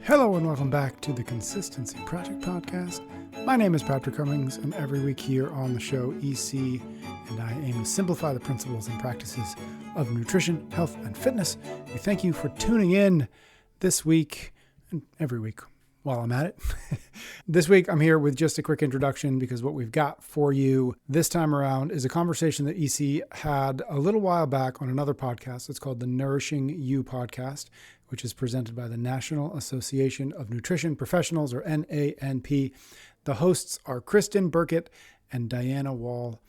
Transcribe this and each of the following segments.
Hello and welcome back to the Consistency Project Podcast. My name is Patrick Cummings, and every week here on the show, EC and I aim to simplify the principles and practices of nutrition, health, and fitness. We thank you for tuning in this week and every week while I'm at it. This week, I'm here with just a quick introduction because what we've got for you this time around is a conversation that EC had a little while back on another podcast. It's called the Nourishing You Podcast, which is presented by the National Association of Nutrition Professionals, or NANP. The hosts are Kristen Burkett and Diana Wall.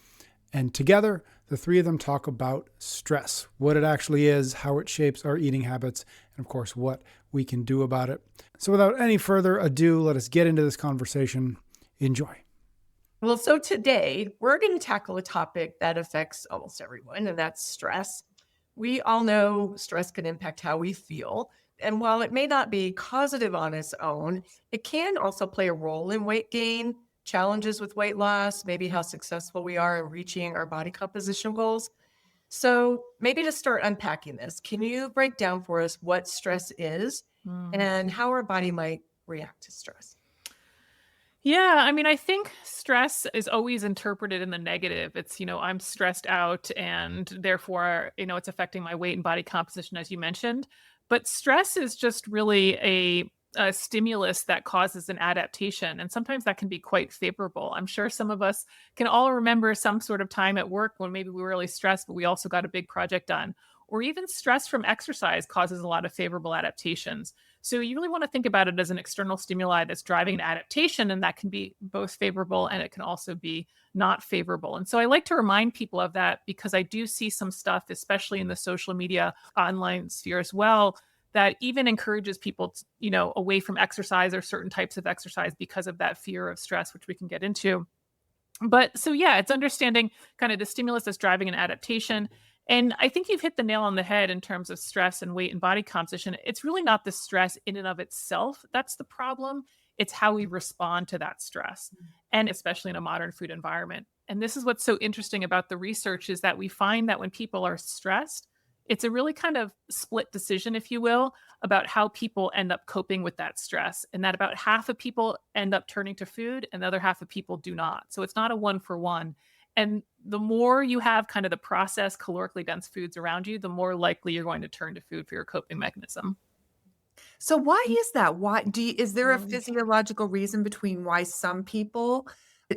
And together, the three of them talk about stress, what it actually is, how it shapes our eating habits, and of course, what we can do about it. So without any further ado, let us get into this conversation. Enjoy. Well, so today we're going to tackle a topic that affects almost everyone, and that's stress. We all know stress can impact how we feel. And while it may not be causative on its own, it can also play a role in weight gain, challenges with weight loss, maybe how successful we are in reaching our body composition goals. So maybe to start unpacking this, can you break down for us what stress is and how our body might react to stress? Yeah, I think stress is always interpreted in the negative. It's, I'm stressed out and therefore, it's affecting my weight and body composition, as you mentioned. But stress is just really a stimulus that causes an adaptation. And sometimes that can be quite favorable. I'm sure some of us can all remember some sort of time at work when maybe we were really stressed, but we also got a big project done. Or even stress from exercise causes a lot of favorable adaptations. So you really want to think about it as an external stimuli that's driving an adaptation, and that can be both favorable and it can also be not favorable. And so I like to remind people of that because I do see some stuff, especially in the social media online sphere as well, that even encourages people, away from exercise or certain types of exercise because of that fear of stress, which we can get into. But so, yeah, it's understanding kind of the stimulus that's driving an adaptation. And I think you've hit the nail on the head in terms of stress and weight and body composition. It's really not the stress in and of itself that's the problem. It's how we respond to that stress, and especially in a modern food environment. And this is what's so interesting about the research is that we find that when people are stressed, it's a really kind of split decision, if you will, about how people end up coping with that stress. And that about half of people end up turning to food and the other half of people do not. So it's not a 1-for-1. And the more you have kind of the processed, calorically dense foods around you, the more likely you're going to turn to food for your coping mechanism. So why is that? Is there a physiological reason between why some people,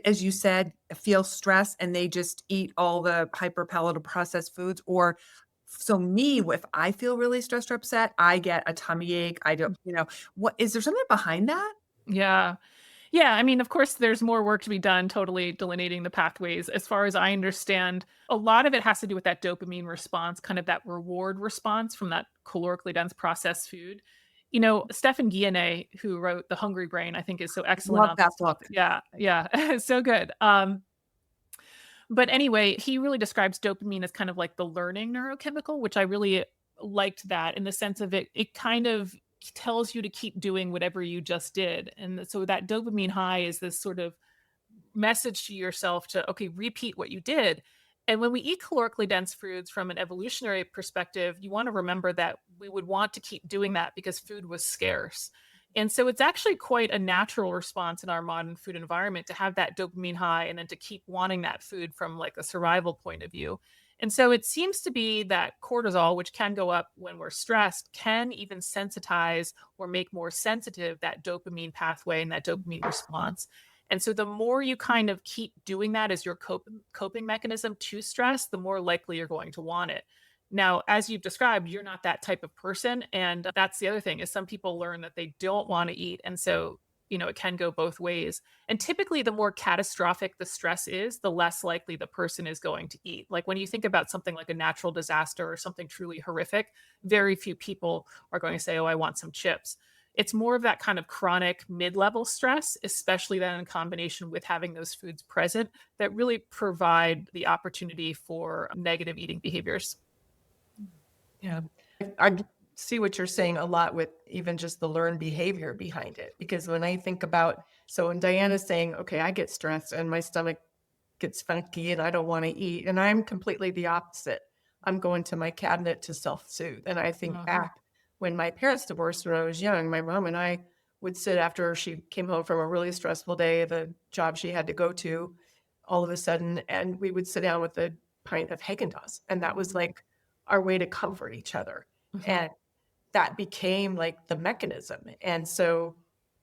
as you said, feel stress and they just eat all the hyperpalatable processed foods? Or so me, if I feel really stressed or upset, I get a tummy ache. I don't, what is there something behind that? Yeah. Yeah, of course, there's more work to be done, totally delineating the pathways. As far as I understand, a lot of it has to do with that dopamine response, kind of that reward response from that calorically dense processed food. Stephan Guyenet, who wrote The Hungry Brain, I think is so excellent. Love that book. Yeah, so good. But anyway, he really describes dopamine as kind of like the learning neurochemical, which I really liked that in the sense of it kind of tells you to keep doing whatever you just did. And so that dopamine high is this sort of message to yourself to, okay, repeat what you did. And when we eat calorically dense foods from an evolutionary perspective, you want to remember that we would want to keep doing that because food was scarce. And so it's actually quite a natural response in our modern food environment to have that dopamine high and then to keep wanting that food from like a survival point of view. And so it seems to be that cortisol, which can go up when we're stressed, can even sensitize or make more sensitive that dopamine pathway and that dopamine response. And so the more you kind of keep doing that as your coping mechanism to stress, the more likely you're going to want it. Now, as you've described, you're not that type of person. And that's the other thing is some people learn that they don't want to eat. And so it can go both ways. And typically, the more catastrophic the stress is, the less likely the person is going to eat. Like when you think about something like a natural disaster or something truly horrific, very few people are going to say, oh, I want some chips. It's more of that kind of chronic mid-level stress, especially then in combination with having those foods present, that really provide the opportunity for negative eating behaviors. Yeah. I see what you're saying a lot with even just the learned behavior behind it. Because when I think about, so when Diana's saying, okay, I get stressed and my stomach gets funky and I don't want to eat, and I'm completely the opposite. I'm going to my cabinet to self-soothe. And I think back when my parents divorced when I was young, my mom and I would sit after she came home from a really stressful day, the job she had to go to, all of a sudden, and we would sit down with a pint of Haagen-Dazs, and that was like our way to comfort each other. Mhm. And that became like the mechanism. And so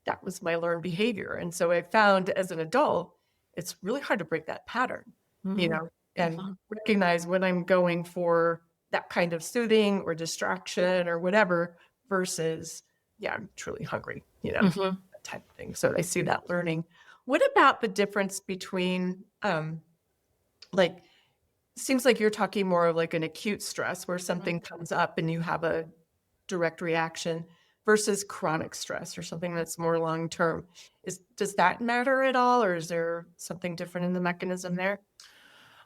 that was my learned behavior. And so I found as an adult, it's really hard to break that pattern, you Mhm. know, and Mhm. recognize when I'm going for that kind of soothing or distraction or whatever versus, yeah, I'm truly hungry, Mhm. that type of thing. So I see that learning. What about the difference between, like, seems like you're talking more of like an acute stress where Mhm. something comes up and you have a direct reaction versus chronic stress or something that's more long term. Does that matter at all, or is there something different in the mechanism there?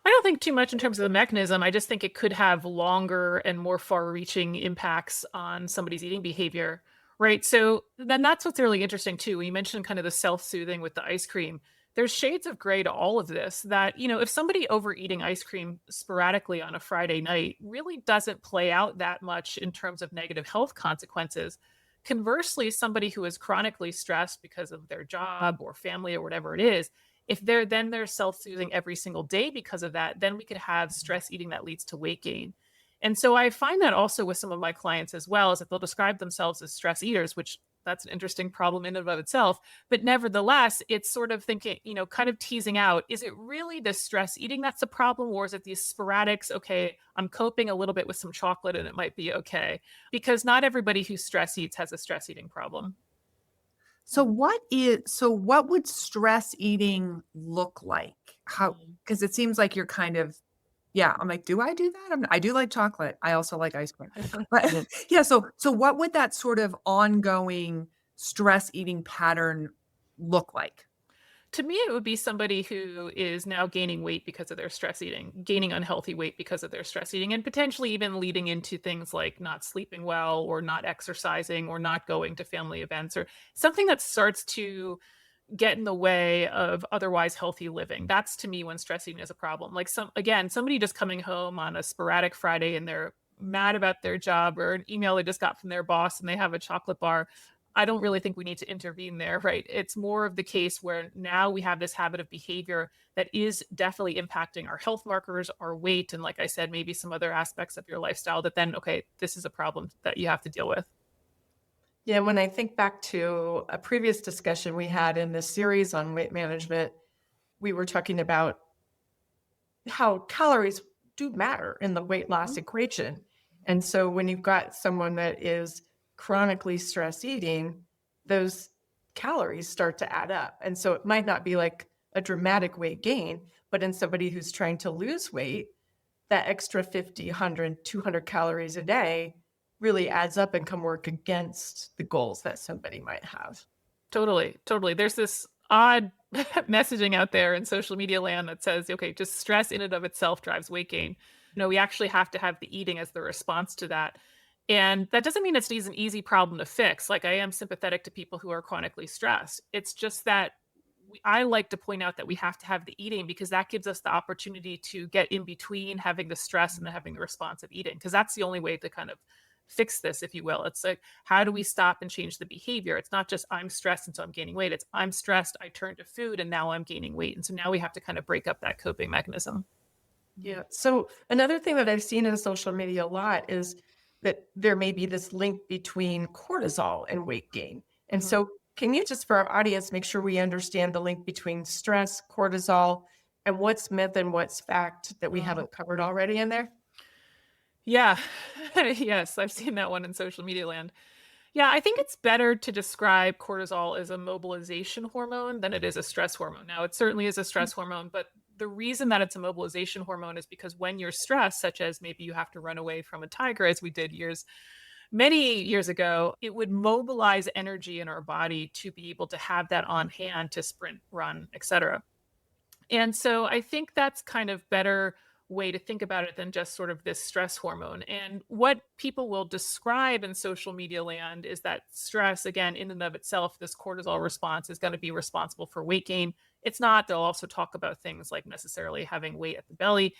I don't think too much in terms of the mechanism. I just think it could have longer and more far-reaching impacts on somebody's eating behavior, right? So then that's what's really interesting too. When you mentioned kind of the self-soothing with the ice cream, there's shades of gray to all of this that, if somebody overeating ice cream sporadically on a Friday night really doesn't play out that much in terms of negative health consequences. Conversely, somebody who is chronically stressed because of their job or family or whatever it is, if they're self-soothing every single day because of that, then we could have stress eating that leads to weight gain. And so I find that also with some of my clients as well, is that they'll describe themselves as stress eaters, which that's an interesting problem in and of itself. But nevertheless, it's sort of thinking, kind of teasing out, is it really the stress eating that's the problem? Or is it these sporadics? Okay, I'm coping a little bit with some chocolate and it might be okay. Because not everybody who stress eats has a stress eating problem. So what would stress eating look like? How Mhm. Because it seems like you're kind of, yeah, I'm like, "Do I do that?" I do like chocolate. I also like ice cream. But yeah, so what would that sort of ongoing stress eating pattern look like? To me, it would be somebody who is now gaining weight because of their stress eating, gaining unhealthy weight because of their stress eating, and potentially even leading into things like not sleeping well or not exercising or not going to family events or something that starts to get in the way of otherwise healthy living. That's to me when stress eating is a problem. Like somebody just coming home on a sporadic Friday and they're mad about their job or an email they just got from their boss and they have a chocolate bar. I don't really think we need to intervene there, right? It's more of the case where now we have this habit of behavior that is definitely impacting our health markers, our weight, and like I said, maybe some other aspects of your lifestyle that then, okay, this is a problem that you have to deal with. Yeah, when I think back to a previous discussion we had in this series on weight management, we were talking about how calories do matter in the weight loss equation. And so when you've got someone that is chronically stress eating, those calories start to add up. And so it might not be like a dramatic weight gain, but in somebody who's trying to lose weight, that extra 50, 100, 200 calories a day really adds up and can work against the goals that somebody might have. Totally, totally. There's this odd messaging out there in social media land that says, okay, just stress in and of itself drives weight gain. No, we actually have to have the eating as the response to that. And that doesn't mean it's an easy problem to fix. Like I am sympathetic to people who are chronically stressed. It's just that I like to point out that we have to have the eating because that gives us the opportunity to get in between having the stress and then having the response of eating. Because that's the only way to kind of fix this, if you will. It's like, how do we stop and change the behavior? It's not just I'm stressed and so I'm gaining weight. It's I'm stressed, I turn to food and now I'm gaining weight. And so now we have to kind of break up that coping mechanism. Yeah. So another thing that I've seen in social media a lot is that there may be this link between cortisol and weight gain. And Mhm. so can you just for our audience make sure we understand the link between stress, cortisol, and what's myth and what's fact that we Mm. haven't covered already in there? Yeah. Yes, I've seen that one in social media land. Yeah, I think it's better to describe cortisol as a mobilization hormone than it is a stress hormone. Now, it certainly is a stress hormone, but the reason that it's a mobilization hormone is because when you're stressed, such as maybe you have to run away from a tiger, as we did many years ago, it would mobilize energy in our body to be able to have that on hand to sprint, run, etc. And so I think that's kind of better way to think about it than just sort of this stress hormone. And what people will describe in social media land is that stress, again, in and of itself, this cortisol response is going to be responsible for weight gain. It's not. They'll also talk about things like necessarily having weight at the belly.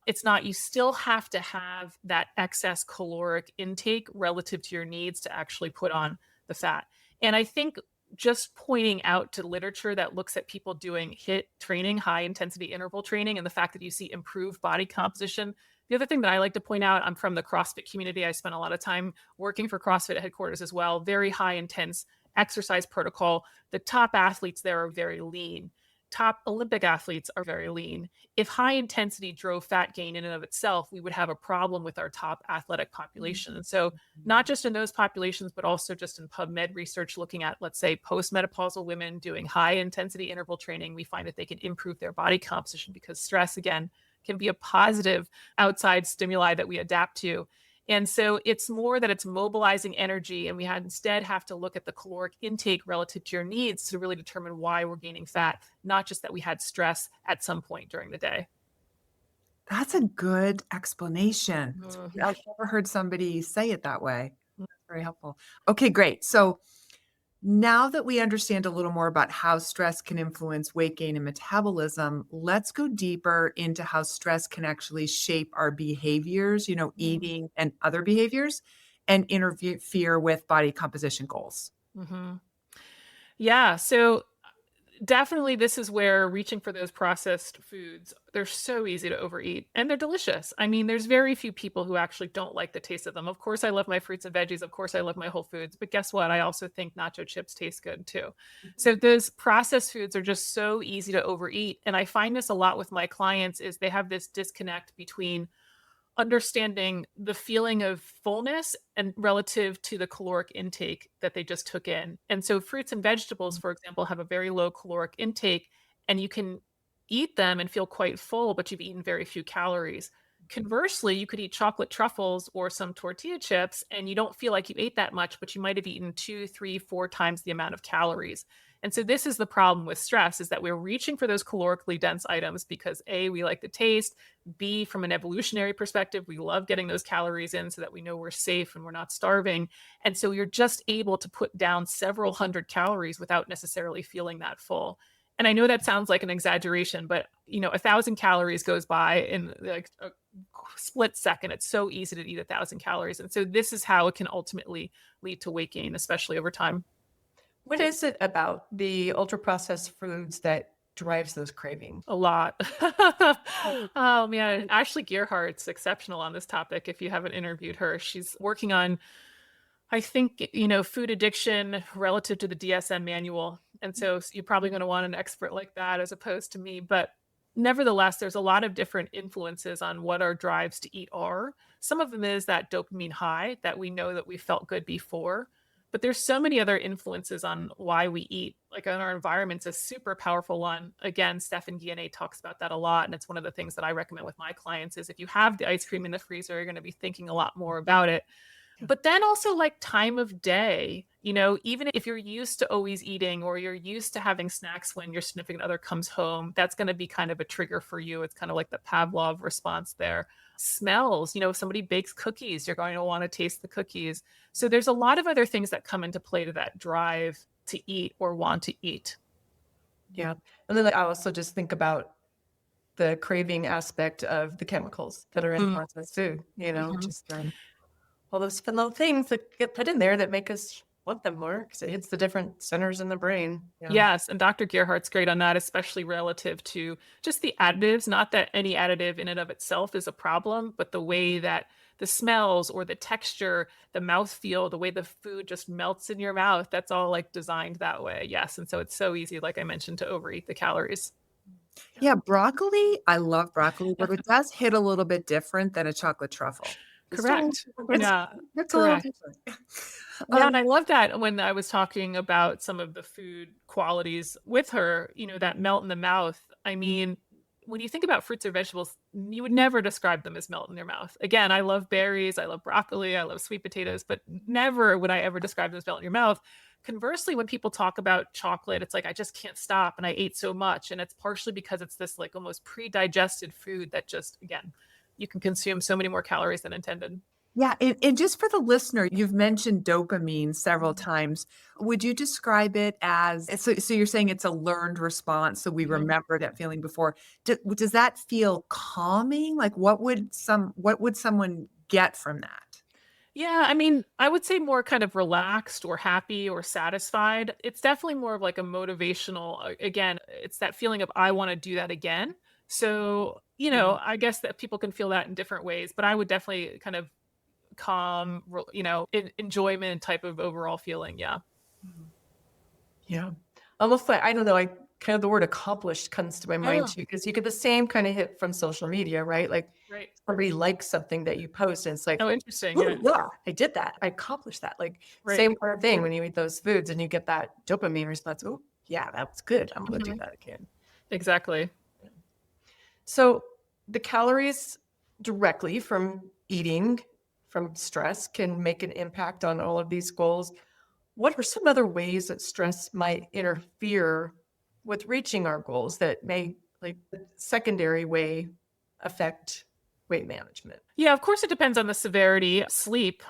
it's not. You still have to have that excess caloric intake relative to your needs to actually put on the fat. And I think just pointing out to literature that looks at people doing HIIT training, high intensity interval training, and the fact that you see improved body composition. The other thing that I like to point out, I'm from the CrossFit community. I spent a lot of time working for CrossFit headquarters as well. Very high intense exercise protocol. The top athletes there are very lean. Top Olympic athletes are very lean. If high intensity drove fat gain in and of itself, we would have a problem with our top athletic population. And so, not just in those populations, but also just in PubMed research looking at, let's say, postmenopausal women doing high intensity interval training, we find that they can improve their body composition because stress, again, can be a positive outside stimuli that we adapt to. And so it's more that it's mobilizing energy, and we instead have to look at the caloric intake relative to your needs to really determine why we're gaining fat, not just that we had stress at some point during the day. That's a good explanation. Mhm. I've never heard somebody say it that way. That's very helpful. Okay, great. So now that we understand a little more about how stress can influence weight gain and metabolism, let's go deeper into how stress can actually shape our behaviors, eating and other behaviors, and interfere with body composition goals. Mhm. Yeah. So definitely this is where reaching for those processed foods, they're so easy to overeat and they're delicious. I mean, there's very few people who actually don't like the taste of them. Of course, I love my fruits and veggies. Of course, I love my whole foods. But guess what? I also think nacho chips taste good too. So those processed foods are just so easy to overeat. And I find this a lot with my clients is they have this disconnect between understanding the feeling of fullness and relative to the caloric intake that they just took in. And so fruits and vegetables, for example, have a very low caloric intake, and you can eat them and feel quite full, but you've eaten very few calories. Conversely, you could eat chocolate truffles or some tortilla chips and you don't feel like you ate that much, but you might have eaten 2, 3, 4 times the amount of calories. And so this is the problem with stress is that we're reaching for those calorically dense items because A, we like the taste, B, from an evolutionary perspective, we love getting those calories in so that we know we're safe and we're not starving. And so you're just able to put down several hundred calories without necessarily feeling that full. And I know that sounds like an exaggeration, but 1,000 calories goes by in like a split second. It's so easy to eat 1,000 calories. And so this is how it can ultimately lead to weight gain, especially over time. What is it about the ultra processed foods that drives those cravings? A lot. Oh man, Ashley Gearhart's exceptional on this topic. If you haven't interviewed her, she's working on, I think, food addiction relative to the DSM manual. And so you're probably going to want an expert like that as opposed to me. But nevertheless, there's a lot of different influences on what our drives to eat are. Some of them is that dopamine high that we know that we felt good before. But there's so many other influences on why we eat. Like in our environment's a super powerful one. Again, Stephan Guyenet talks about that a lot. And it's one of the things that I recommend with my clients is if you have the ice cream in the freezer, you're going to be thinking a lot more about it. But then also like time of day, even if you're used to always eating or you're used to having snacks when your significant other comes home, that's going to be kind of a trigger for you. It's kind of like the Pavlov response there. Smells, if somebody bakes cookies, you're going to want to taste the cookies. So there's a lot of other things that come into play to that drive to eat or want to eat. Yeah. And then I also just think about the craving aspect of the chemicals that are in processed food, just all those fun little things that get put in there that make us want them more because it hits the different centers in the brain. Yeah. Yes. And Dr. Gearhart's great on that, especially relative to just the additives. Not that any additive in and of itself is a problem, but the way that the smells or the texture, the mouthfeel, the way the food just melts in your mouth, that's all like designed that way. Yes. And so it's so easy, like I mentioned, to overeat the calories. Yeah, broccoli, I love broccoli, but it does hit a little bit different than a chocolate truffle. Correct. Yeah. It's a little Correct. different. Yeah, and I love that when I was talking about some of the food qualities with her, that melt in the mouth. I mean, when you think about fruits or vegetables, you would never describe them as melt in your mouth. Again, I love berries, I love broccoli, I love sweet potatoes, but never would I ever describe them as melt in your mouth. Conversely, when people talk about chocolate, it's like, I just can't stop and I ate so much. And it's partially because it's this like almost pre-digested food that just, again, you can consume so many more calories than intended. Yeah, and just for the listener, you've mentioned dopamine several times. Would you describe it as so you're saying it's a learned response, so we Mhm. remember that feeling before. Does that feel calming? Like what would someone get from that? Yeah, I mean, I would say more kind of relaxed or happy or satisfied. It's definitely more of like a motivational, again, it's that feeling of I want to do that again. So, Mhm. I guess that people can feel that in different ways, but I would definitely kind of calm, enjoyment type of overall feeling. Yeah. Mhm. Yeah. Almost like, I don't know, like kind of the word accomplished comes to my mind Oh, too, because you get the same kind of hit from social media, right? Like right. somebody likes something that you post and it's like, Oh, interesting. oh Yeah. yeah, I did that. I accomplished that. Like Right. same kind of thing when you eat those foods and you get that dopamine response. Oh yeah, that was good. I'm gonna do Mhm. that again. Exactly. So the calories directly from eating, from stress, can make an impact on all of these goals. What are some other ways that stress might interfere with reaching our goals that may, like, the secondary way affect weight management? Yeah, of course it depends on the severity. Sleep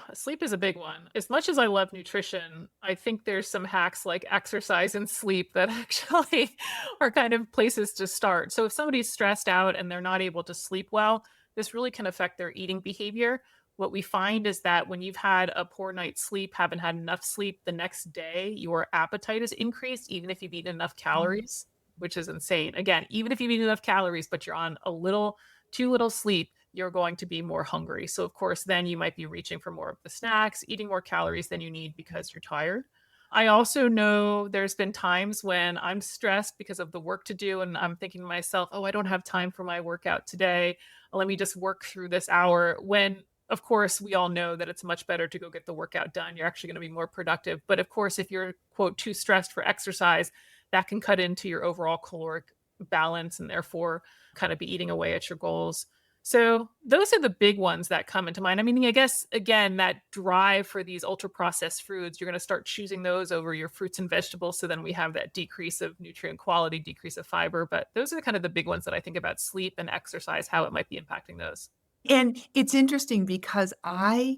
is a big one. As much as I love nutrition, I think there's some hacks like exercise and sleep that actually are kind of places to start. So if somebody's stressed out and they're not able to sleep well, this really can affect their eating behavior. What we find is that when you've had a poor night's sleep, haven't had enough sleep, the next day your appetite is increased, even if you've eaten enough calories, which is insane. Again, even if you've eaten enough calories, but you're on a little too little sleep, you're going to be more hungry. So, of course, then you might be reaching for more of the snacks, eating more calories than you need because you're tired. I also know there's been times when I'm stressed because of the work to do, and I'm thinking to myself, oh, I don't have time for my workout today. Let me just work through this hour. When, of course, we all know that it's much better to go get the workout done. You're actually going to be more productive. But of course, if you're, quote, too stressed for exercise, that can cut into your overall caloric balance and therefore kind of be eating away at your goals. So those are the big ones that come into mind. I mean, I guess again, that drive for these ultra processed foods, you're going to start choosing those over your fruits and vegetables. So then we have that decrease of nutrient quality, decrease of fiber. But those are kind of the big ones that I think about sleep and exercise, how it might be impacting those. And it's interesting because I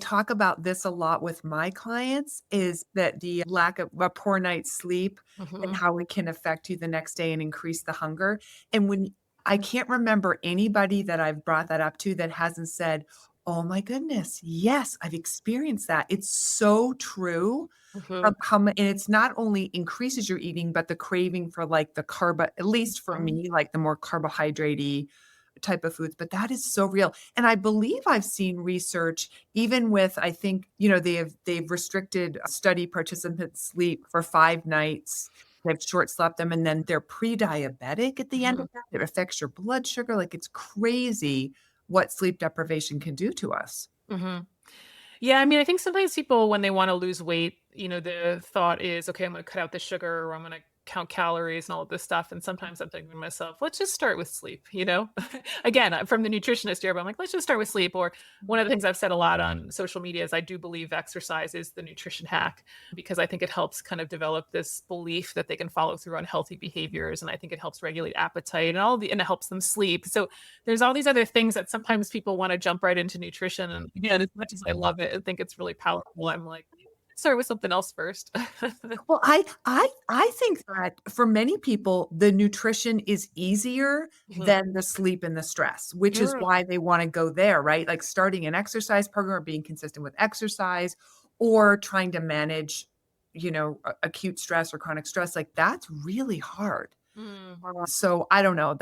talk about this a lot with my clients is that the lack of a poor night's sleep and Hmm. how it can affect you the next day and increase the hunger. And when I can't remember anybody that I've brought that up to that hasn't said, "Oh my goodness, yes, I've experienced that." It's so true. Hmm. And it's not only increases your eating, but the craving for like the carb, at least for me, like the more carbohydrate type of foods, but that is so real. And I believe I've seen research even with I think, they've restricted study participants' sleep for 5 nights. They've short slept them and then they're pre-diabetic at the end Hmm. of that. It affects your blood sugar. Like it's crazy what sleep deprivation can do to us. Hmm. Yeah, I mean, I think sometimes people, when they want to lose weight, the thought is, okay, I'm going to cut out the sugar or I'm going to count calories and all of this stuff. And sometimes I'm thinking to myself, let's just start with sleep. Again, I'm from the nutritionist here, but I'm like, let's just start with sleep. Or one of the things I've said a lot on social media is I do believe exercise is the nutrition hack because I think it helps kind of develop this belief that they can follow through on healthy behaviors. And I think it helps regulate appetite and it helps them sleep. So there's all these other things that sometimes people want to jump right into nutrition. And again, as much as I love it and think it's really powerful, I'm like, start with something else first. Well, I think that for many people, the nutrition is easier Mhm. than the sleep and the stress, which is Sure. why they wanna go there, right? Like starting an exercise program or being consistent with exercise or trying to manage, acute stress or chronic stress, like that's really hard. Mm. So I don't know,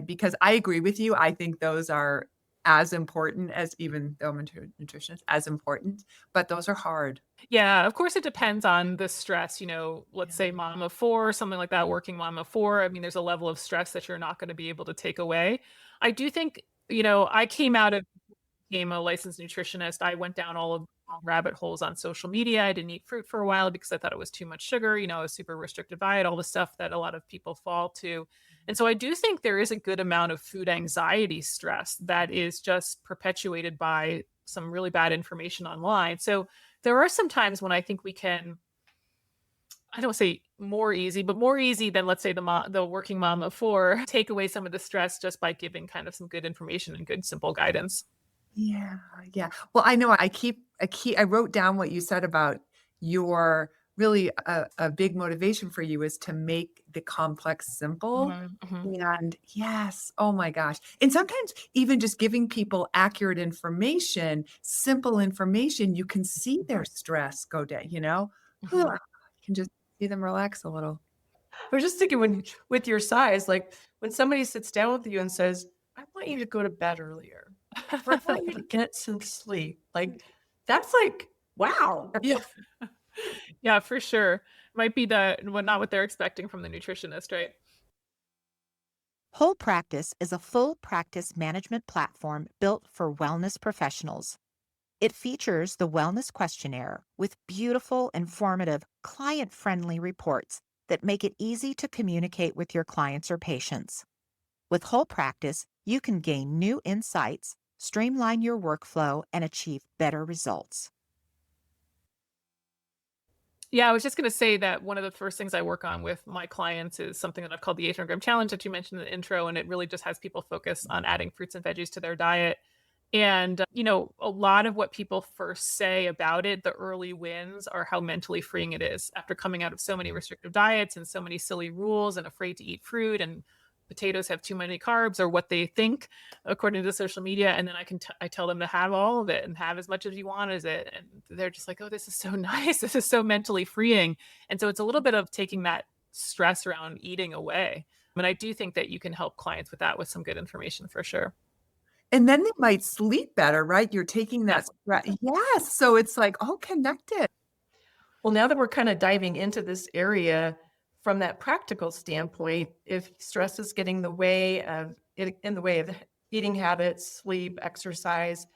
because I agree with you. I think those are as important as even though I'm a nutritionist, as important, but those are hard. Yeah, of course, it depends on the stress. Let's Yeah. say mom of four, something like that, working mom of four. I mean, there's a level of stress that you're not going to be able to take away. I do think, I came out of became a licensed nutritionist, I went down all of the rabbit holes on social media. I didn't eat fruit for a while because I thought it was too much sugar, a super restrictive diet, all the stuff that a lot of people fall to. And so I do think there is a good amount of food anxiety stress that is just perpetuated by some really bad information online. So there are some times when I think we can, I don't say more easy, but more easy than let's say the working mom of four, take away some of the stress just by giving kind of some good information and good simple guidance. Yeah, yeah. Well, I know I wrote down what you said about your really a big motivation for you is to make the complex simple. Mhm, mhm. And yes, oh my gosh. And sometimes even just giving people accurate information, simple information, you can see their stress go down, you know? Mhm. You can just see them relax a little. I was just thinking when with your size, like when somebody sits down with you and says, "I want you to go to bed earlier," or "I want you to get some sleep," like that's like, wow. Yeah. Yeah, for sure. Might be not what they're expecting from the nutritionist, right? Whole Practice is a full practice management platform built for wellness professionals. It features the wellness questionnaire with beautiful, informative, client friendly reports that make it easy to communicate with your clients or patients. With Whole Practice, you can gain new insights, streamline your workflow, and achieve better results. Yeah, I was just going to say that one of the first things I work on with my clients is something that I've called the 800-gram challenge that you mentioned in the intro. And it really just has people focus on adding fruits and veggies to their diet. And, a lot of what people first say about it, the early wins, are how mentally freeing it is after coming out of so many restrictive diets and so many silly rules and afraid to eat fruit and potatoes have too many carbs or what they think according to social media. And then I tell them to have all of it and have as much as you want as it. And they're just like, oh, this is so nice. This is so mentally freeing. And so it's a little bit of taking that stress around eating away. And I do think that you can help clients with that with some good information for sure. And then they might sleep better, right? You're taking that Yes. yes, so it's like all connected. Well, now that we're kind of diving into this area from that practical standpoint, if stress is getting in the way of eating habits, sleep, exercise,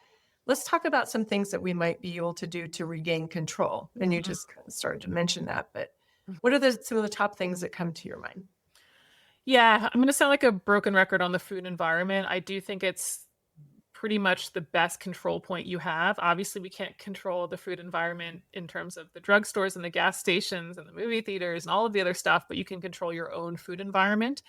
let's talk about some things that we might be able to do to regain control. And you Mhm. just kind of started to mention that, but what are some of the top things that come to your mind? Yeah, I'm gonna sound like a broken record on the food environment. I do think it's pretty much the best control point you have. Obviously, we can't control the food environment in terms of the drugstores and the gas stations and the movie theaters and all of the other stuff, but you can control your own food environment.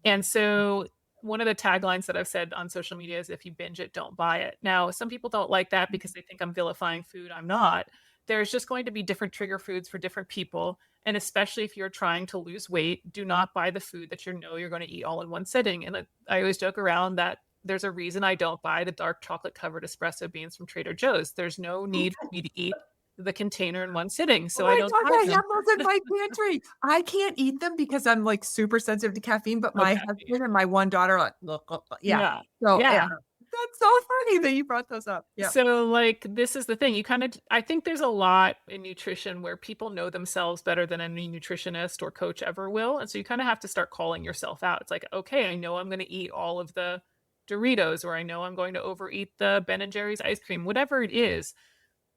And so one of the taglines that I've said on social media is if you binge it, don't buy it. Now, some people don't like that because they think I'm vilifying food. I'm not. There's just going to be different trigger foods for different people. And especially if you're trying to lose weight, do not buy the food that you know you're going to eat all in one sitting. And I always joke around that there's a reason I don't buy the dark chocolate covered espresso beans from Trader Joe's. There's no need for me to eat the containner in one sitting. Oh So I my don't gosh, buy I them. have those in my pantry. I can't eat them because I'm, like, super sensitive to caffeine, but my Okay. husband and my one daughter are like, "Look, look, look." Yeah. Yeah. So, yeah. Yeah. That's so funny that you brought those up. Yeah. So, like, this is the thing. I think there's a lot in nutrition where people know themselves better than any nutritionist or coach ever will. And so you kind of have to start calling yourself out. It's like, okay, I know I'm going to eat all of the Doritos, or I know I'm going to overeat the Ben and Jerry's ice cream, whatever it is.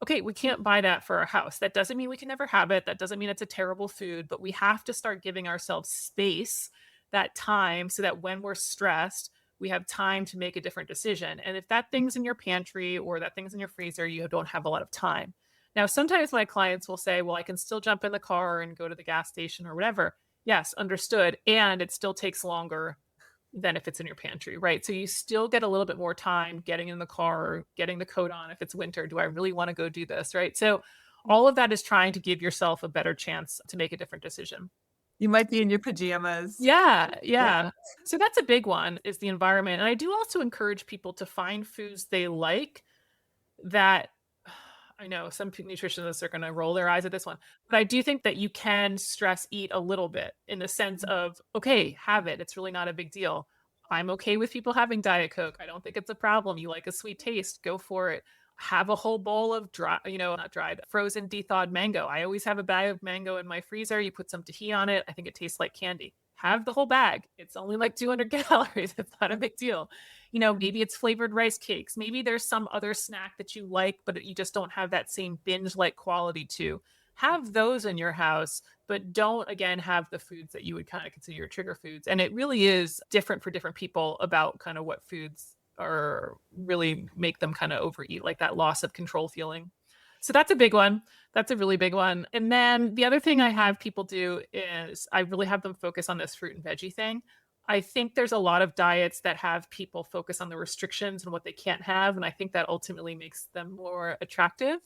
Okay, we can't buy that for our house. That doesn't mean we can never have it. That doesn't mean it's a terrible food, but we have to start giving ourselves space, that time, so that when we're stressed, we have time to make a different decision. And if that thing's in your pantry or that thing's in your freezer, you don't have a lot of time. Now, sometimes my clients will say, well, I can still jump in the car and go to the gas station or whatever. Yes, understood. And it still takes longer than if it's in your pantry, right? So you still get a little bit more time getting in the car or getting the coat on if it's winter. Do I really want to go do this, right? So all of that is trying to give yourself a better chance to make a different decision. You might be in your pajamas. Yeah, Yeah. yeah. So that's a big one is the environment. And I do also encourage people to find foods they like that I know some nutritionists are going to roll their eyes at this one, but I do think that you can stress eat a little bit in the sense of, okay, have it. It's really not a big deal. I'm okay with people having Diet Coke. I don't think it's a problem. You like a sweet taste, go for it. Have a whole bowl of not dried, frozen de-thawed mango. I always have a bag of mango in my freezer. You put some tahini on it. I think it tastes like candy. Have the whole bag. It's only like 200 calories. It's not a big deal. Maybe it's flavored rice cakes. Maybe there's some other snack that you like, but you just don't have that same binge-like quality to. Have those in your house, but don't again have the foods that you would kind of consider your trigger foods. And it really is different for different people about kind of what foods are really make them kind of overeat, like that loss of control feeling. So that's a big one. That's a really big one. And then the other thing I have people do is I really have them focus on this fruit and veggie thing. I think there's a lot of diets that have people focus on the restrictions and what they can't have, and I think that ultimately makes them more attractive.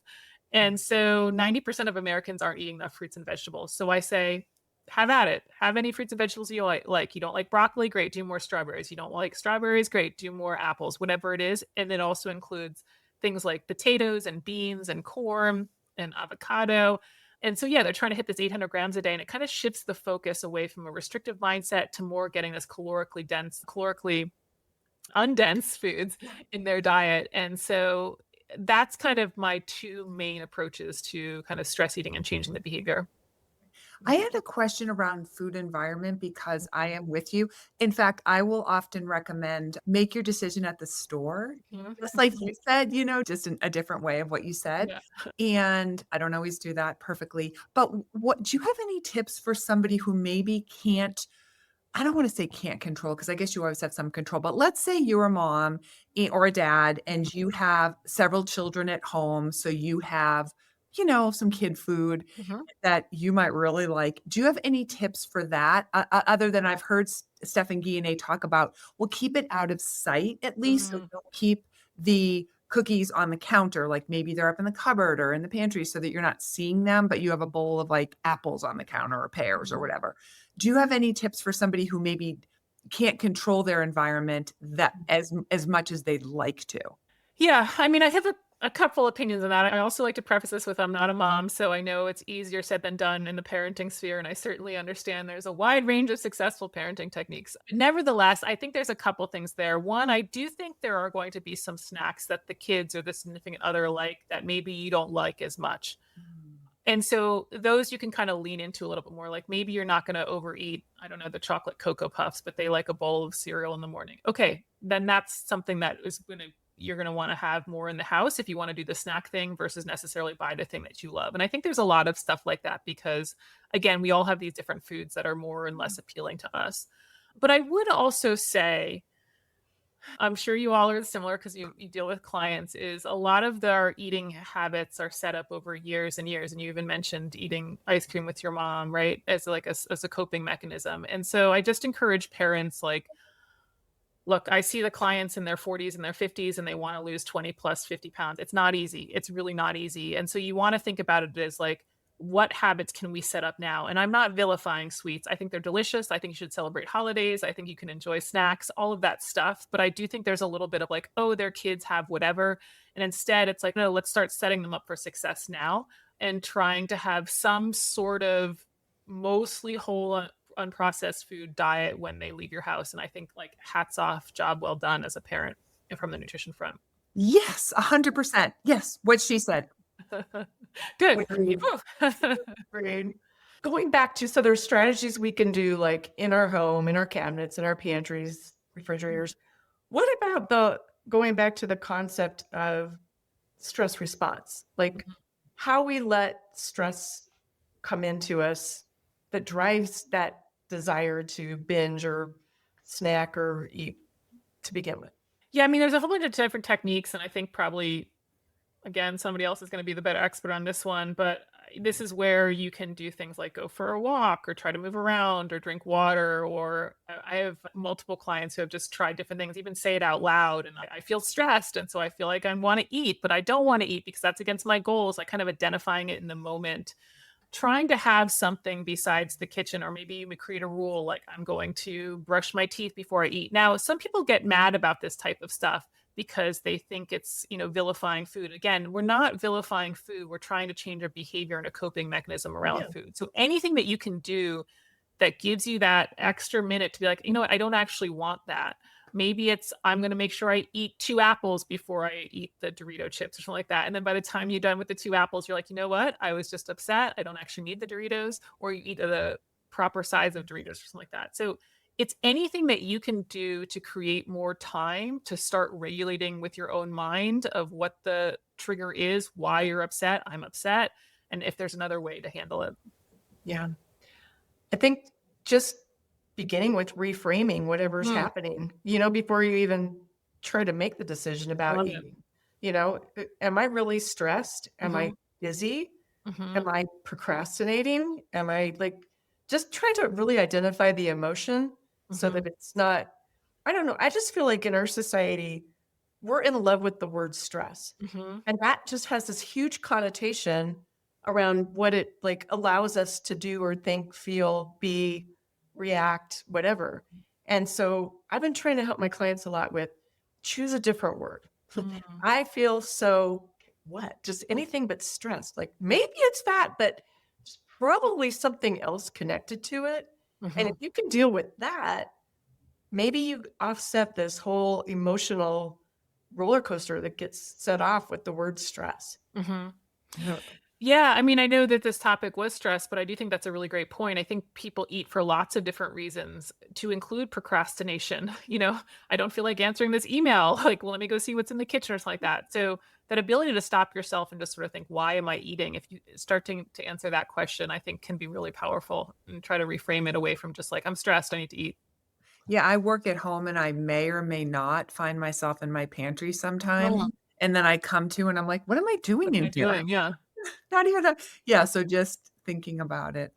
And so 90% of Americans aren't eating enough fruits and vegetables. So I say, have at it. Have any fruits and vegetables you like. You don't like broccoli? Great, do more strawberries. You don't like strawberries? Great, do more apples, whatever it is. And it also includes things like potatoes and beans and corn and avocado. And so, yeah, they're trying to hit this 800 grams a day, and it kind of shifts the focus away from a restrictive mindset to more getting this calorically undense foods in their diet. And so that's kind of my two main approaches to kind of stress eating and changing the behavior. I had a question around food environment because I am with you. In fact, I will often recommend make your decision at the store, Mhm. just like you said, just in a different way of what you said. Yeah. And I don't always do that perfectly. But what do you have any tips for somebody who maybe can't? I don't want to say can't control because I guess you always have some control, but let's say you're a mom or a dad and you have several children at home. So you have, some kid food Mhm. that you might really like. Do you have any tips for that? Other than I've heard Steph and Guillain talk about, well, keep it out of sight at least. So Mhm. don't keep the cookies on the counter. Like maybe they're up in the cupboard or in the pantry so that you're not seeing them, but you have a bowl of like apples on the counter or pears or whatever. Do you have any tips for somebody who maybe can't control their environment that as much as they'd like to? Yeah, I mean, I have a couple opinions on that. I also like to preface this with I'm not a mom, so I know it's easier said than done in the parenting sphere, and I certainly understand there's a wide range of successful parenting techniques. Nevertheless, I think there's a couple things there. One, I do think there are going to be some snacks that the kids or the significant other like that maybe you don't like as much. And so those you can kind of lean into a little bit more. Like maybe you're not going to overeat, I don't know, the chocolate Cocoa Puffs, but they like a bowl of cereal in the morning. Okay, then that's something that is going to you're going to want to have more in the house if you want to do the snack thing versus necessarily buy the thing that you love. And I think there's a lot of stuff like that because again, we all have these different foods that are more and less appealing to us. But I would also say I'm sure you all are similar because you deal with clients, is a lot of their eating habits are set up over years and years. And you even mentioned eating ice cream with your mom, right? As like as a coping mechanism. And so I just encourage parents like, look, I see the clients in their 40s and their 50s and they want to lose 20 plus 50 pounds. It's not easy. It's really not easy. And so you want to think about it as like, what habits can we set up now? And I'm not vilifying sweets. I think they're delicious. I think you should celebrate holidays. I think you can enjoy snacks, all of that stuff. But I do think there's a little bit of like, oh, their kids have whatever. And instead, it's like, no, let's start setting them up for success now and trying to have some sort of mostly whole unprocessed food diet when they leave your house. And I think like hats off, job well done as a parent from the nutrition front. Yes, 100%. Yes, what she said. Good. Agreed. Whew. Agreed. Going back to, so there's strategies we can do like in our home, in our cabinets, in our pantries, refrigerators. What about going back to the concept of stress response? Like how we let stress come into us that drives that desire to binge or snack or eat to begin with. Yeah, I mean, there's a whole bunch of different techniques, and I think probably again somebody else is going to be the better expert on this one. But this is where you can do things like go for a walk, or try to move around, or drink water. Or I have multiple clients who have just tried different things, even say it out loud. And I feel stressed, and so I feel like I want to eat, but I don't want to eat because that's against my goals. Like kind of identifying it in the moment, trying to have something besides the kitchen, or maybe you would create a rule like I'm going to brush my teeth before I eat. Now, some people get mad about this type of stuff because they think it's, vilifying food. Again, we're not vilifying food. We're trying to change our behavior and a coping mechanism around food. So anything that you can do that gives you that extra minute to be like, you know what, I don't actually want that. Maybe it's I'm going to make sure I eat 2 apples before I eat the Dorito chips or something like that. And then by the time you're done with the 2 apples, you're like, you know what? I was just upset. I don't actually need the Doritos, or you eat the proper size of Doritos or something like that. So it's anything that you can do to create more time to start regulating with your own mind of what the trigger is, why you're upset, I'm upset, and if there's another way to handle it. Yeah. I think just beginning with reframing whatever's happening, before you even try to make the decision about eating. Am I really stressed? Am I busy? Am I procrastinating? Am I like just trying to really identify the emotion so that it's not, I don't know. I just feel like in our society, we're in love with the word stress. Mm-hmm. And that just has this huge connotation around what it like allows us to do or think, feel, be, react, whatever. And so I've been trying to help my clients a lot with choose a different word. Mm-hmm. I feel so what? Just anything but stressed. Like maybe it's that, but there's probably something else connected to it. And if you can deal with that, maybe you offset this whole emotional roller coaster that gets set off with the word stress. Mm-hmm. I don't know. Yeah, I mean, I know that this topic was stress, but I do think that's a really great point. I think people eat for lots of different reasons, to include procrastination. I don't feel like answering this email. Like, well, let me go see what's in the kitchen or something like that. So that ability to stop yourself and just sort of think, why am I eating? If you start to answer that question, I think can be really powerful, and try to reframe it away from just like, I'm stressed, I need to eat. Yeah, I work at home and I may or may not find myself in my pantry sometimes. Oh, And then I come to and I'm like, what am I doing what am in I here? doing? Yeah. Not even yeah, so just thinking about it,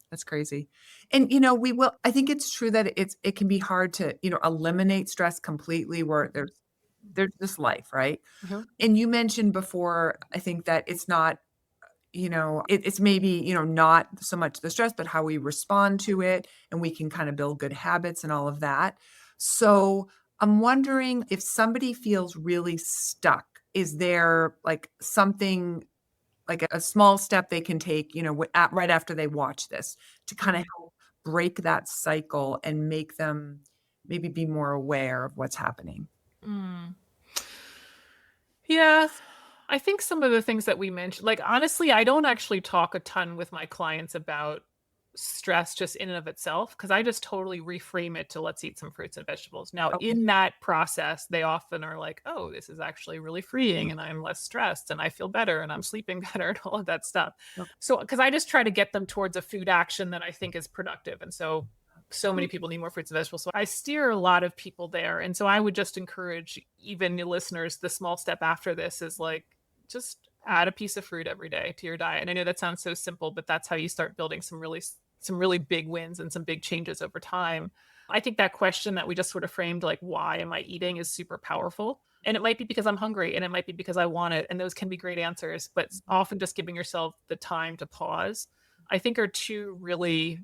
that's crazy. And, I think it's true that it can be hard to, eliminate stress completely where there's just life, right? Mhm. And you mentioned before, I think that it's not, it's maybe, not so much the stress, but how we respond to it, and we can kind of build good habits and all of that. So I'm wondering if somebody feels really stuck, is there like something like a small step they can take, right after they watch this to kind of help break that cycle and make them maybe be more aware of what's happening? Mm. Yeah, I think some of the things that we mentioned, like honestly, I don't actually talk a ton with my clients about stress just in and of itself, because I just totally reframe it to let's eat some fruits and vegetables. Now, Okay. in that process, they often are like, oh, this is actually really freeing and I'm less stressed and I feel better and I'm sleeping better and all of that stuff. Okay. So, because I just try to get them towards a food action that I think is productive. And so many people need more fruits and vegetables. So I steer a lot of people there. And so I would just encourage even the listeners, the small step after this is like, just add a piece of fruit every day to your diet. And I know that sounds so simple, but that's how you start building some really big wins and some big changes over time. I think that question that we just sort of framed, like, why am I eating, is super powerful. And it might be because I'm hungry, and it might be because I want it. And those can be great answers, but often just giving yourself the time to pause, I think, are two really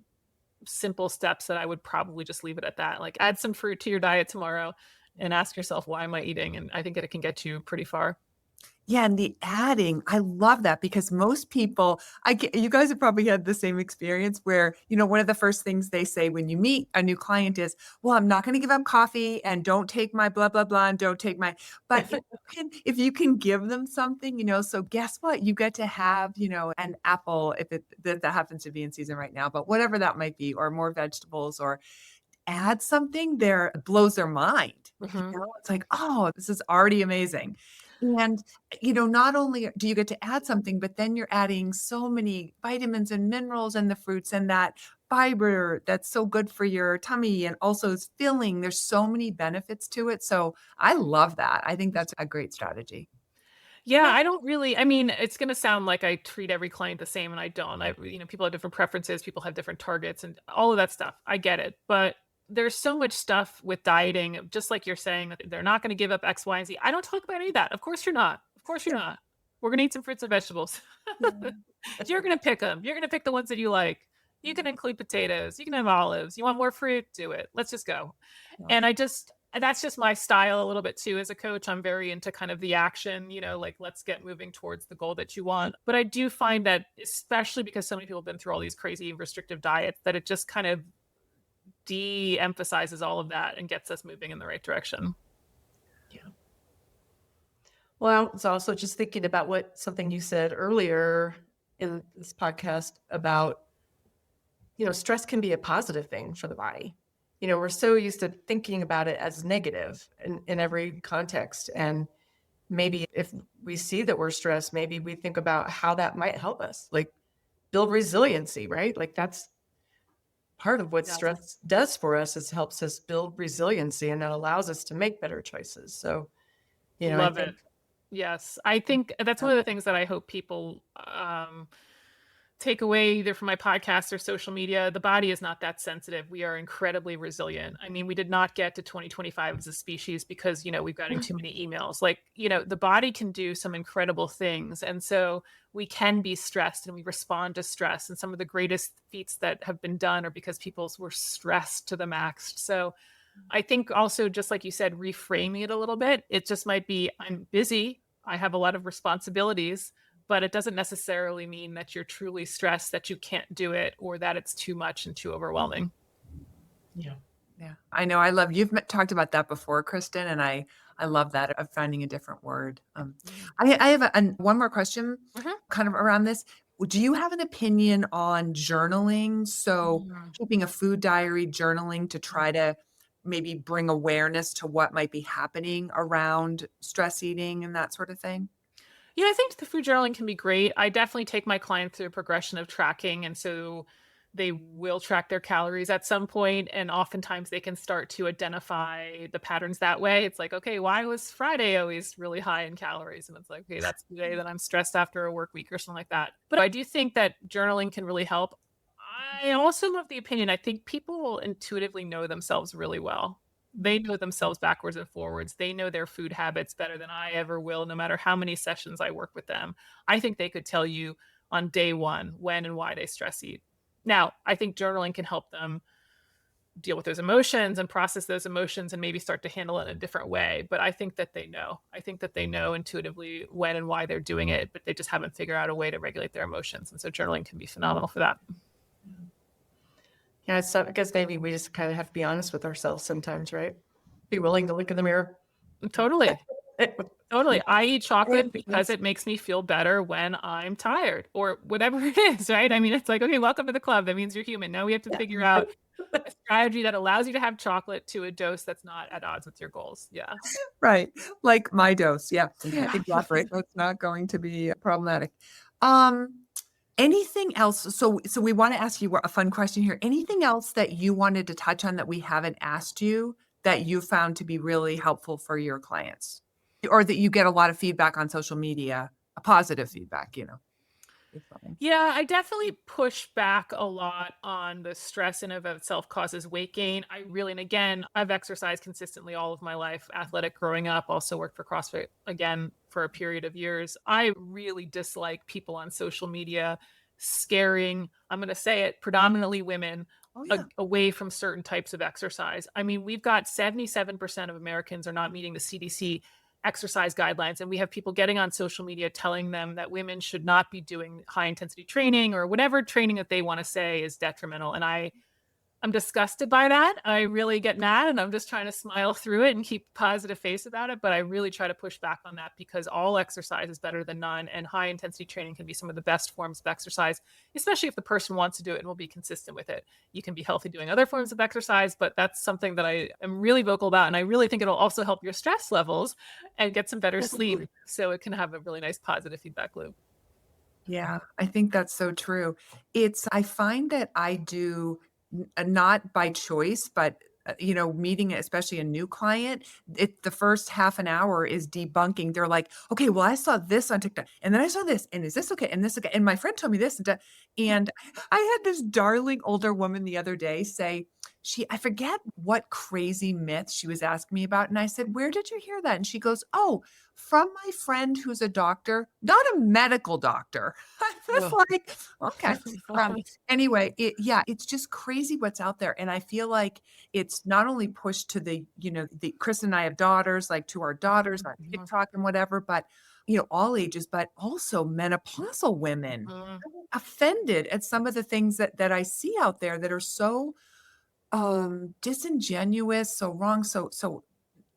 simple steps that I would probably just leave it at that. Like, add some fruit to your diet tomorrow and ask yourself, why am I eating? And I think that it can get you pretty far. Yeah, and the adding, I love that because most people, you guys have probably had the same experience where, one of the first things they say when you meet a new client is, well, I'm not going to give up coffee and don't take my blah, blah, blah, and don't take my, but if you can give them something, so guess what? You get to have, an apple if that happens to be in season right now, but whatever that might be, or more vegetables, or add something there, it blows their mind. Mhm. It's like, oh, this is already amazing. And, not only do you get to add something, but then you're adding so many vitamins and minerals and the fruits and that fiber that's so good for your tummy and also is filling. There's so many benefits to it. So I love that. I think that's a great strategy. Yeah, I don't really, I mean, it's going to sound like I treat every client the same, and I don't. People have different preferences, people have different targets and all of that stuff. I get it. But there's so much stuff with dieting, just like you're saying that they're not going to give up X, Y, and Z. I don't talk about any of that. Of course you're not. Of course you're not. We're going to eat some fruits and vegetables. You're going to pick them. You're going to pick the ones that you like. You can include potatoes. You can have olives. You want more fruit? Do it. Let's just go. And that's just my style a little bit too. As a coach, I'm very into kind of the action, like let's get moving towards the goal that you want. But I do find that, especially because so many people have been through all these crazy restrictive diets, that it just kind of de-emphasizes all of that and gets us moving in the right direction. Yeah. Well, I was also just thinking about something you said earlier in this podcast about, stress can be a positive thing for the body. We're so used to thinking about it as negative in every context. And maybe if we see that we're stressed, maybe we think about how that might help us, like build resiliency, right? Like that's part of what Yes. stress does for us, is helps us build resiliency, and that allows us to make better choices. So, I Love think it. Yes. I think that's one of the things that I hope people take away either from my podcast or social media, the body is not that sensitive. We are incredibly resilient. I mean, we did not get to 2025 as a species because, we've gotten too many emails. Like, the body can do some incredible things. And so we can be stressed and we respond to stress. And some of the greatest feats that have been done are because people were stressed to the max. So I think also, just like you said, reframing it a little bit. It just might be, I'm busy. I have a lot of responsibilities, but it doesn't necessarily mean that you're truly stressed, that you can't do it, or that it's too much and too overwhelming. Yeah. Yeah. I know. You've talked about that before, Kristen, and I love that of finding a different word. I have one more question kind of around this. Do you have an opinion on journaling? So keeping a food diary, journaling to try to maybe bring awareness to what might be happening around stress eating and that sort of thing? Yeah, I think the food journaling can be great. I definitely take my clients through a progression of tracking. And so they will track their calories at some point, and oftentimes they can start to identify the patterns that way. It's like, okay, why was Friday always really high in calories? And it's like, okay, that's the day that I'm stressed after a work week or something like that. But I do think that journaling can really help. I also love the opinion. I think people will intuitively know themselves really well. They know themselves backwards and forwards. They know their food habits better than I ever will, no matter how many sessions I work with them. I think they could tell you on day one when and why they stress eat. Now, I think journaling can help them deal with those emotions and process those emotions and maybe start to handle it in a different way. But I think that they know. I think that they know intuitively when and why they're doing it, but they just haven't figured out a way to regulate their emotions. And so journaling can be phenomenal for that. Yeah, so I guess maybe we just kind of have to be honest with ourselves sometimes, right? Be willing to look in the mirror. Totally. Totally. Yeah. I eat chocolate because it makes me feel better when I'm tired or whatever it is, right? I mean, it's like, okay, welcome to the club. That means you're human. Now we have to figure out a strategy that allows you to have chocolate to a dose that's not at odds with your goals. Yeah. Right. Like my dose. Yeah, exactly. That's not going to be problematic. Anything else? So we want to ask you a fun question here. Anything else that you wanted to touch on that we haven't asked you that you found to be really helpful for your clients, or that you get a lot of feedback on social media, a positive feedback, Yeah, I definitely push back a lot on the stress in of itself causes weight gain. And again, I've exercised consistently all of my life, athletic growing up, also worked for CrossFit again for a period of years. I really dislike people on social media scaring, I'm going to say it, predominantly women away from certain types of exercise. I mean, we've got 77% of Americans are not meeting the CDC exercise guidelines, and we have people getting on social media telling them that women should not be doing high intensity training or whatever training that they want to say is detrimental. And I'm disgusted by that. I really get mad, and I'm just trying to smile through it and keep a positive face about it. But I really try to push back on that because all exercise is better than none. And high intensity training can be some of the best forms of exercise, especially if the person wants to do it and will be consistent with it. You can be healthy doing other forms of exercise, but that's something that I am really vocal about. And I really think it'll also help your stress levels and get some better sleep. So it can have a really nice positive feedback loop. Yeah, I think that's so true. I find that I do not by choice, but meeting especially a new client, the first half an hour is debunking. They're like, okay, well, I saw this on TikTok, and then I saw this, and is this okay? And this okay? And my friend told me this, and I had this darling older woman the other day say, I forget what crazy myth she was asking me about, and I said, where did you hear that? And she goes, oh, from my friend who's a doctor, not a medical doctor. I was like, okay. Anyway, it's just crazy what's out there. And I feel like it's not only pushed to the Chris and I have daughters, like to our daughters on TikTok and whatever, but all ages, but also menopausal women offended at some of the things that I see out there that are so disingenuous, so wrong, so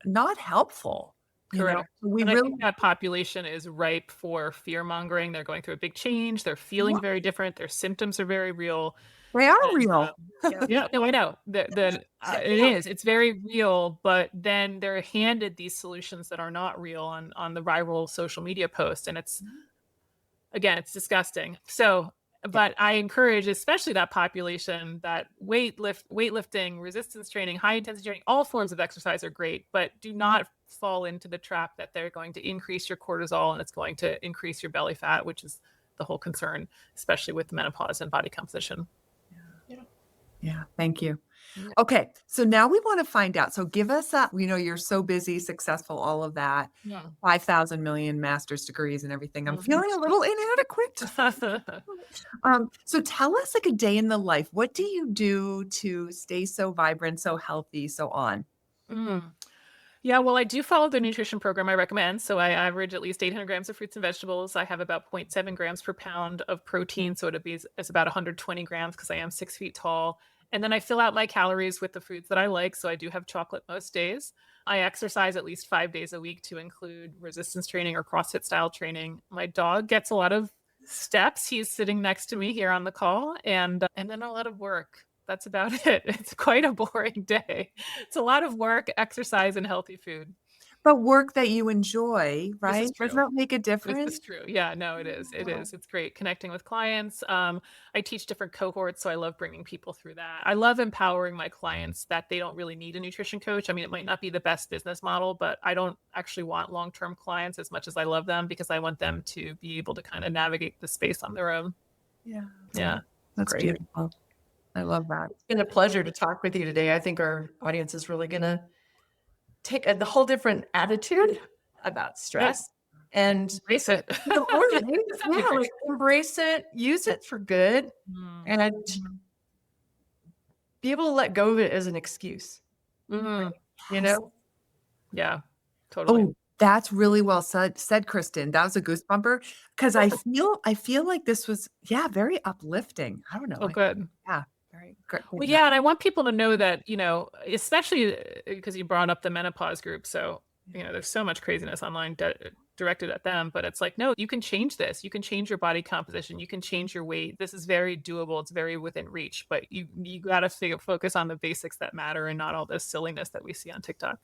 not helpful. Correct. We and I really think that population is ripe for fear mongering. They're going through a big change. They're feeling very different. Their symptoms are very real. they are real. Yeah, no, I know it is. It's very real, but then they're handed these solutions that are not real on the viral social media posts, and it's disgusting. So, but I encourage, especially that population, that weightlifting, resistance training, high intensity training, all forms of exercise are great, but do not fall into the trap that they're going to increase your cortisol and it's going to increase your belly fat, which is the whole concern, especially with menopause and body composition. Yeah, thank you. Yeah. Okay, so now we want to find out. So give us a, you're so busy, successful, all of that, Yeah. 5,000 million master's degrees and everything. I'm Mhm. feeling a little inadequate. So tell us like a day in the life. What do you do to stay so vibrant, so healthy, so on? Mm. Yeah, well, I do follow the nutrition program I recommend. So I average at least 800 grams of fruits and vegetables. I have about 0.7 grams per pound of protein. So it's about 120 grams because I am 6 feet tall. And then I fill out my calories with the foods that I like. So I do have chocolate most days. I exercise at least 5 days a week to include resistance training or CrossFit style training. My dog gets a lot of steps. He's sitting next to me here on the call, and then a lot of work. That's about it. It's quite a boring day. It's a lot of work, exercise, and healthy food. But work that you enjoy, This right? is Does true. that make a This difference? is true. Yeah, no, it is. It is. It's great connecting with clients. I teach different cohorts, so I love bringing people through that. I love empowering my clients that they don't really need a nutrition coach. I mean, it might not be the best business model, but I don't actually want long-term clients as much as I love them because I want them to be able to kind of navigate the space on their own. Yeah. Yeah. That's Great. beautiful. I love that. It's been a pleasure to talk with you today. I think our audience is really going to take the whole different attitude about stress and Embrace it. embrace it, use it for good, Mm. and be able to let go of it as an excuse. Mhm. You know, Yeah, totally. Oh, that's really well said, Kristen. That was a goosebumper because I feel like this was, very uplifting. I don't know. Oh, good. Very good. Well, yeah, and I want people to know that, especially because you brought up the menopause group. So, there's so much craziness online directed at them, but it's like, no, you can change this. You can change your body composition. You can change your weight. This is very doable. It's very within reach, but you got to focus on the basics that matter and not all this silliness that we see on TikTok.